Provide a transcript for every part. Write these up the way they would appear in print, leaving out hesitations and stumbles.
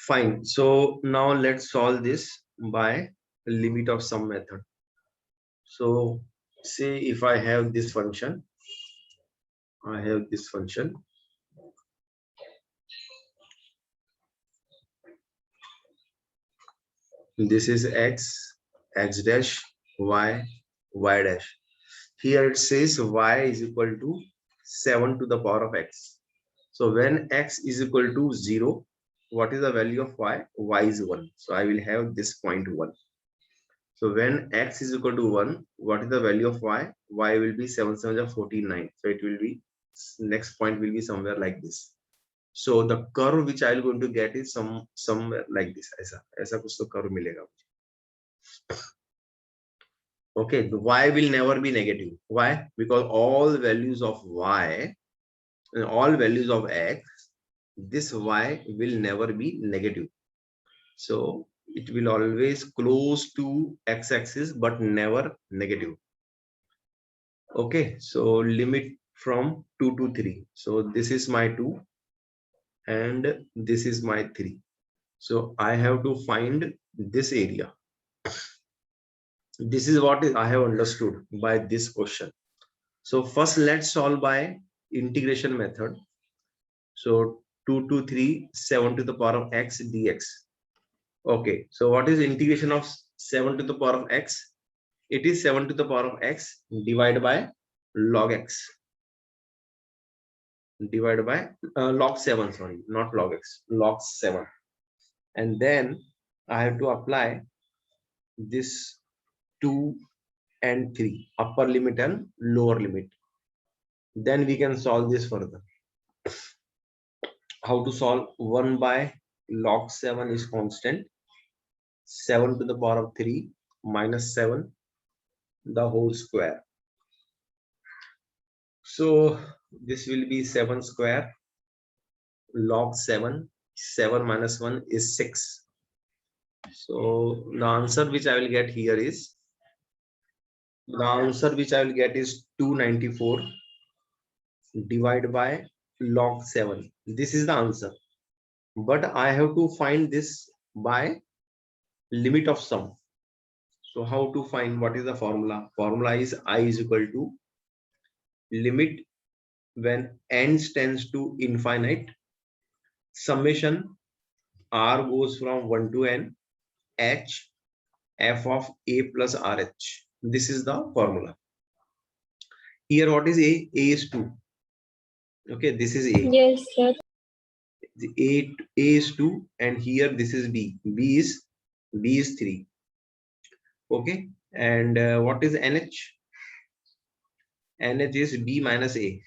Fine. So now let's solve this by limit of sum method. So say if I have this function, this is x, x dash, y, y dash. Here it says y is equal to 7 to the power of x. So when x is equal to 0, what is the value of y? Y is 1. So I will have this point 1. So when x is equal to 1, what is the value of y? Y will be 7 7 are 49. So it will be, next point will be somewhere like this. So the curve which I am going to get is somewhere like this. ऐसा कुछ तो curve मिलेगा. Okay, the y will never be negative. Why? Because all values of y and all values of x, this y will never be negative. So it will always close to x-axis but never negative. Okay, so limit from 2 to 3. So this is my 2 and this is my 3. So I have to find this area. This is what I have understood by this question. So first let's solve by integration method. So 2 to 3, 7 to the power of x dx. Okay, so what is integration of 7 to the power of x? It is 7 to the power of x divided by log x. Divided by log 7, sorry, not log x, log 7. And then I have to apply this 2 and 3, upper limit and lower limit. Then we can solve this further. How to solve? 1 by log 7 is constant. 7 to the power of 3 minus 7 the whole square. So this will be 7 square log 7. 7 minus 1 is 6. So the answer which I will get here is, the answer which I will get is 294 divided by log 7. This is the answer. But I have to find this by limit of sum. So how to find? What is the formula? Formula is I is equal to limit when n tends to infinite, summation r goes from 1 to n, h f of a plus rh. This is the formula. Here what is a? A is 2. Okay, this is a. Yes, sir. The a is 2 and here this is b. B is 3. Okay, and what is nh? Nh is b minus a.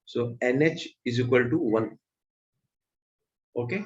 So nh is equal to 1. Okay,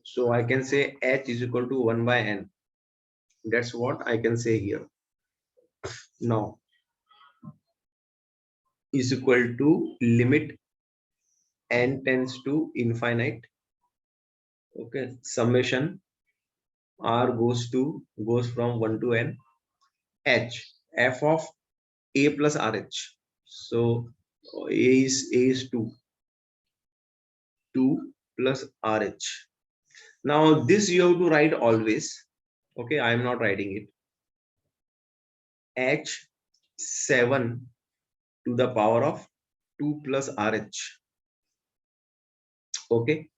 so I can say h is equal to 1 by n. That's what I can say here. Now is equal to limit n tends to infinite. Okay, summation r goes from 1 to n, h f of a plus rh. So a is 2 plus rh. Now this you have to write always. Okay, I am not writing it. H 7 to the power of 2 plus rh. Okay,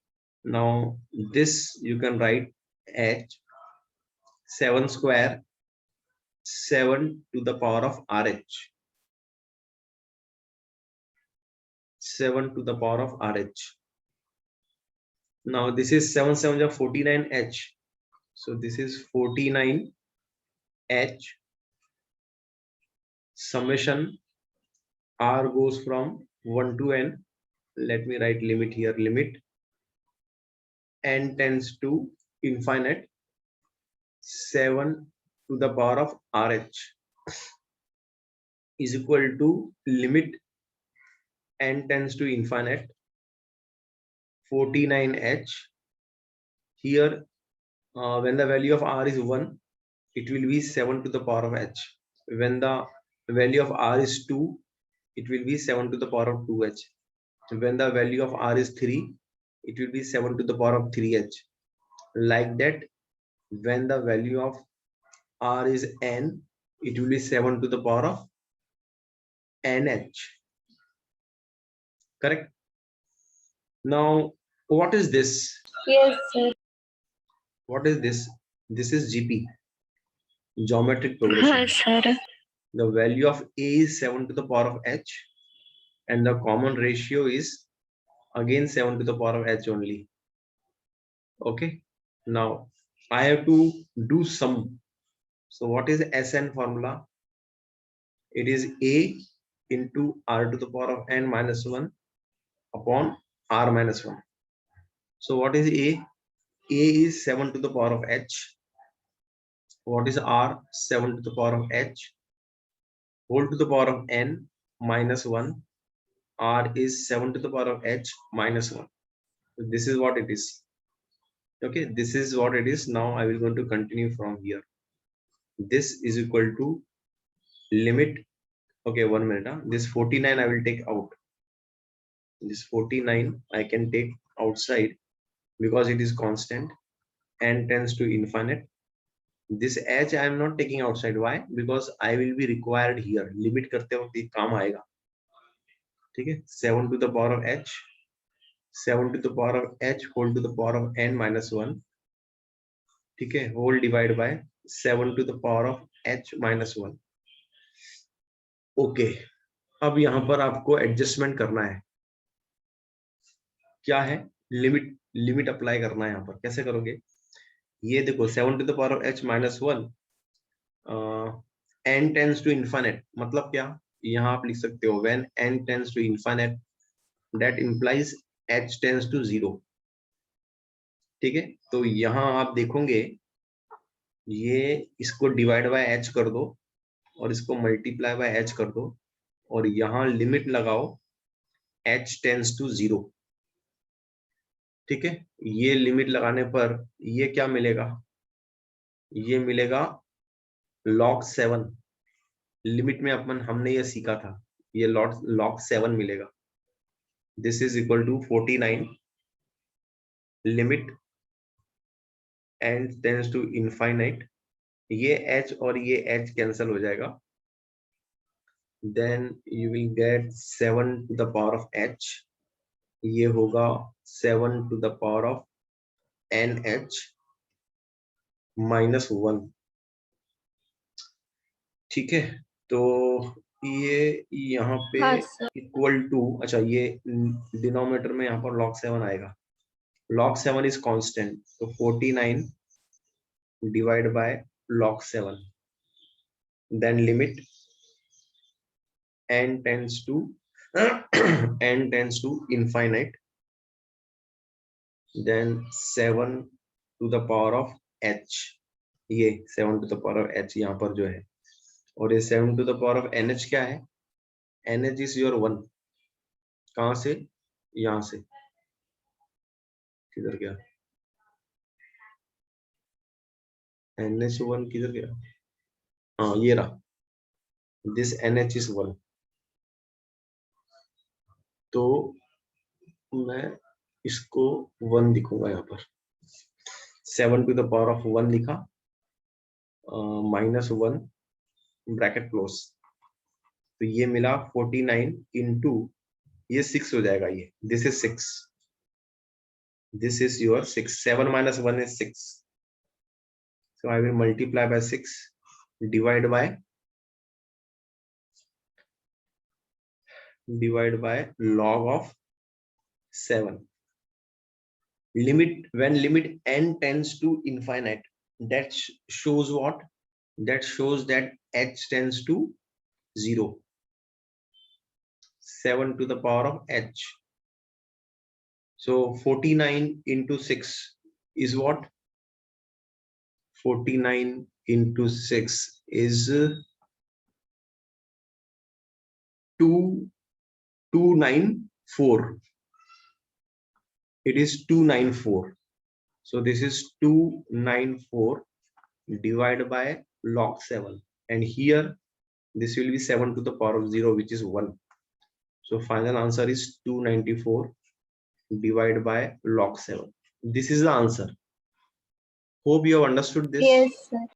now this you can write h 7 square 7 to the power of rh. 7 to the power of rh. Now this is 7 7 is 49h. So this is 49h summation r goes from 1 to n. Let me write limit here. Limit n tends to infinite, 7 to the power of rh is equal to limit n tends to infinite, 49h. Here when the value of r is 1, it will be 7 to the power of h. When the value of r is 2, it will be 7 to the power of 2h. When the value of r is 3, it will be 7 to the power of 3h. like that, when the value of r is n, it will be 7 to the power of nh. Correct? Now, what is this? Yes, sir. What is this? This is GP, geometric progression. Yes, sir. The value of a is 7 to the power of h, and the common ratio is again 7 to the power of h only. Okay. Now, I have to do sum. So what is Sn formula? It is a into r to the power of n minus 1 upon r minus 1. So what is a? A is 7 to the power of h. What is r? 7 to the power of h whole to the power of n minus 1. R is 7 to the power of h minus 1. So this is what it is. Okay, this is what it is. Now I will going to continue from here. This is equal to limit. Okay, 1 minute. This 49 I will take out. This 49 I can take outside because it is constant and tends to infinite. This h I am not taking outside. Why? Because I will be required here. Limit करते वक्त ये काम आएगा. ठीक है? 7 to the power of h, 7 to the power of h whole to the power of n minus 1. ठीक है? Whole divided by 7 to the power of h minus 1. Okay, अब यहाँ पर आपको एडजस्टमेंट करना है. क्या है? लिमिट अप्लाई करना है. यहाँ पर कैसे करोगे? ये देखो 7 to the power of h minus 1 n tends to infinite. मतलब क्या? यहाँ आप लिख सकते हो when n tends to infinite, that implies h tends to 0. ठीक है? तो यहाँ आप देखोगे ये इसको डिवाइड बाय h कर दो और इसको मल्टीप्लाई बाय h कर दो और यहाँ लिमिट लगाओ h टेंड्स टू 0. ठीक है? ये लिमिट लगाने पर ये क्या मिलेगा? ये मिलेगा log 7. लिमिट में हमने ये सीखा था, ये log 7 मिलेगा. This is equal to 49 limit and tends to infinite. ये h और ये h कैंसिल हो जाएगा. Then you will get 7 to the power of h. ये होगा 7 to the power of nh minus 1. ठीक है? तो ये यहाँ पे हाँ, सर. इक्वल टू, अच्छा ये डिनोमिनेटर में यहाँ पर log 7 आएगा. log 7 is constant, तो 49 divided by log 7. Then limit n tends to n tends to infinite. Then 7 to the power of h. ये 7 to the power of h यहाँ पर जो है, और ये 7 to the power of nh क्या है? nh is your 1. कहाँ से? यहाँ से. किधर गया? nh1 किधर गया? हाँ, ये रहा. This nh is 1. तो मैं इसको 1 लिखूंगा यहाँ पर. 7 to the power of 1 लिखा, minus 1 ब्रैकेट क्लोज. तो ये मिला 49 into ये 6 हो जाएगा. ये this is 6. This is your 6. 7 minus 1 is 6. So I will multiply by 6 divide by log of 7. Limit, when limit n tends to infinite, that shows what? That shows that h tends to 0. 7 to the power of h. So 49 into 6 is what? 49 into 6 is 294. It is 294. So this is 294 divided by log 7, and here this will be 7 to the power of 0, which is 1. So final answer is 294 divided by log 7. This is the answer. Hope you have understood this. Yes, sir.